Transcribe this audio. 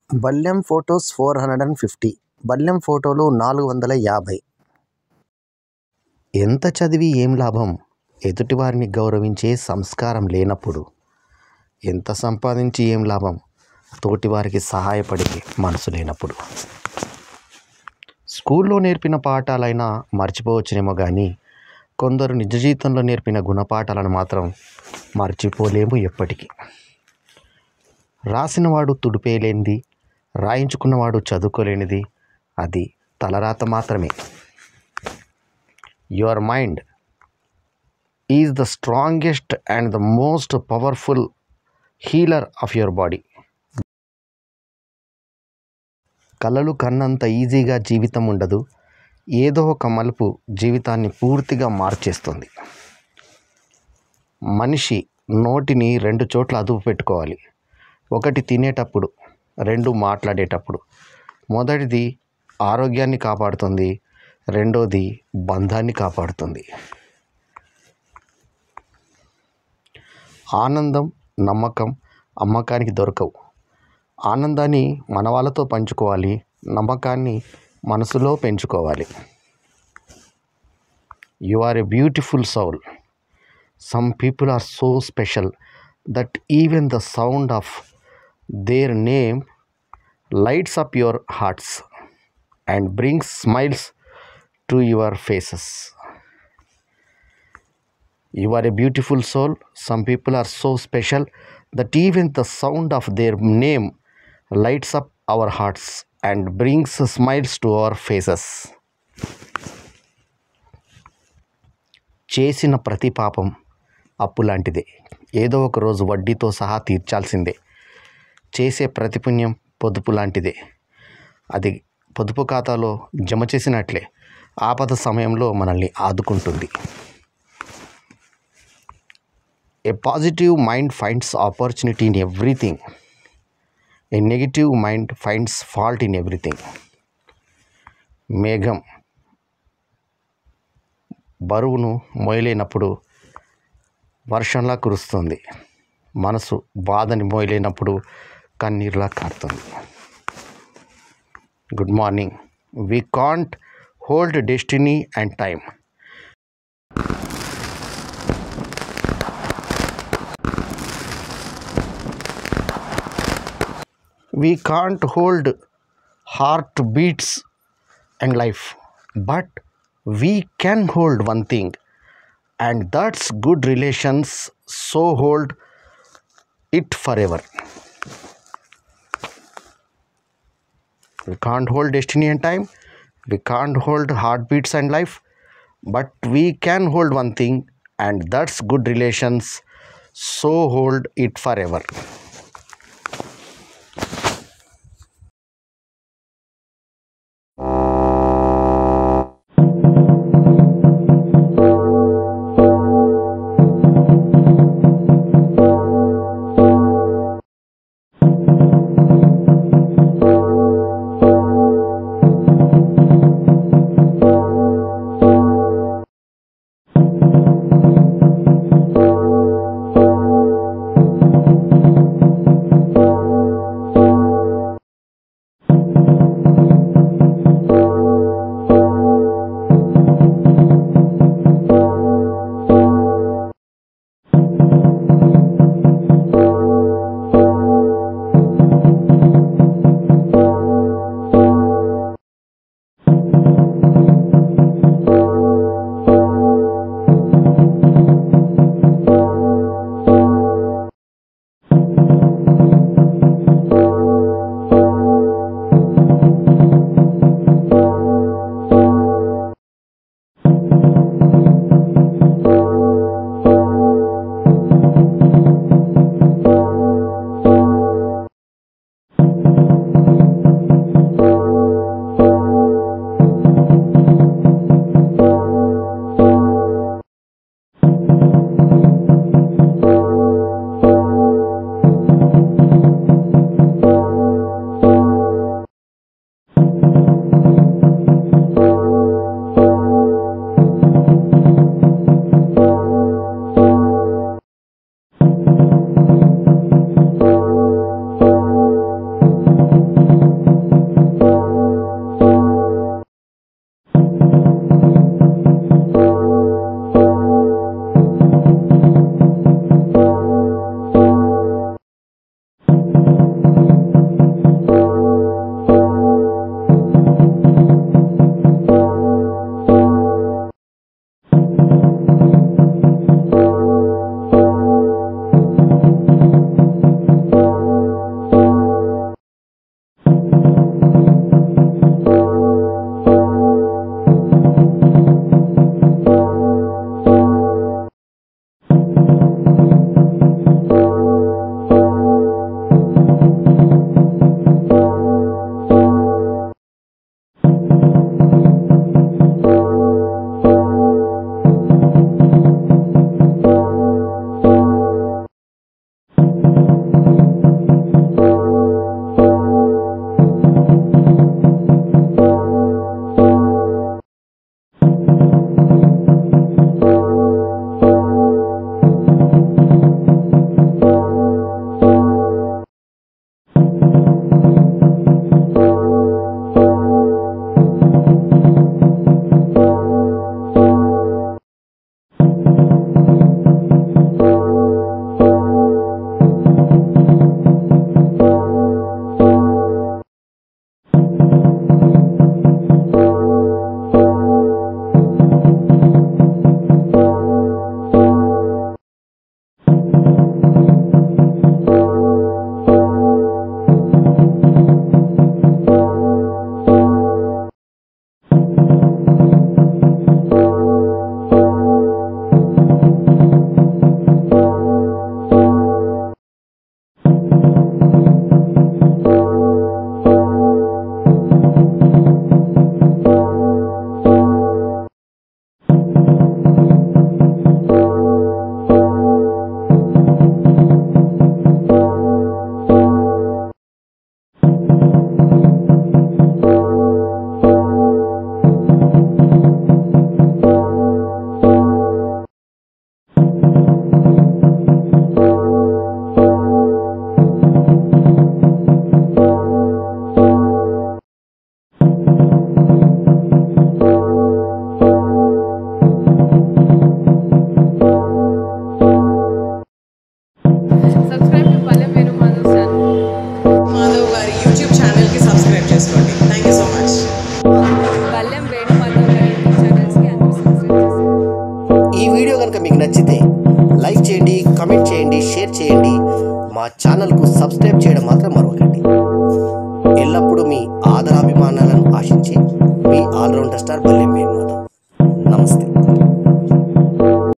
బల్లెం photos 450, బల్లెం ఫోటోలు 450. ఎంత చదివి ఏం లాభం? ఎదుటివారిని గౌరవించే సంస్కారం లేనప్పుడు. ఎంత సంపాదించి ఏం లాభం? తోటివారికి సహాయపడే మనసు లేనప్పుడు. స్కూల్లో నేర్పిన పాఠాలైనా మర్చిపోవచ్చునేమో కానీ కొందరు నిజ జీవితంలో నేర్పిన గుణపాఠాలను మాత్రం మర్చిపోలేము ఎప్పటికీ. రాసినవాడు తుడిపేయలేనిది, రాయించుకున్నవాడు చదువుకోలేనిది అది తలరాత మాత్రమే. Your mind is the strongest and the most powerful healer of your body. కలలు కన్నంత ఈజీగా జీవితం ఉండదు. ఏదో ఒక మలుపు జీవితాన్ని పూర్తిగా మార్చేస్తుంది. మనిషి నోటిని 2 చోట్ల అదుపు పెట్టుకోవాలి. ఒకటి తినేటప్పుడు, 2 మాట్లాడేటప్పుడు. మొదటిది ఆరోగ్యాన్ని కాపాడుతుంది, రెండోది బంధాన్ని కాపాడుతుంది. ఆనందం, నమ్మకం అమ్మకానికి దొరకవు. ఆనందాన్ని మన వాళ్ళతో పంచుకోవాలి, నమ్మకాన్ని మనసులో పెంచుకోవాలి. You are a beautiful soul. Some people are so special that even the sound of their name lights up your hearts and brings smiles to your faces. You are a beautiful soul. Some people are so special that even the sound of their name lights up our hearts and brings smiles to our faces. చేసిన ప్రతి పాపం అప్పు లాంటిదే. ఏదో ఒక రోజు వడ్డీతో సహా తీర్చాల్సిందే. చేసే ప్రతి పుణ్యం పొదుపు లాంటిదే. అది పొదుపు ఖాతాలో జమ చేసినట్లే ఆపద సమయంలో మనల్ని ఆదుకుంటుంది. A positive mind finds opportunity in everything. A negative mind finds fault in everything. మేఘం బరువును మోయలేనప్పుడు వర్షంలా కురుస్తుంది. మనసు బాధని మోయలేనప్పుడు కన్నీరులా కారుతుంది. Good morning. We can't hold destiny and time. We can't hold heartbeats and life, but we can hold one thing, and that's good relations, so hold it forever. We can't hold destiny and time, we can't hold heartbeats and life, but we can hold one thing, and that's good relations, so hold it forever. ఛానల్కు subscribe చేయడం మాత్రం మరవకండి. ఎల్లప్పుడూ మీ ఆదరాభిమానాలను ఆశించి మీ allrounder star బల్లెం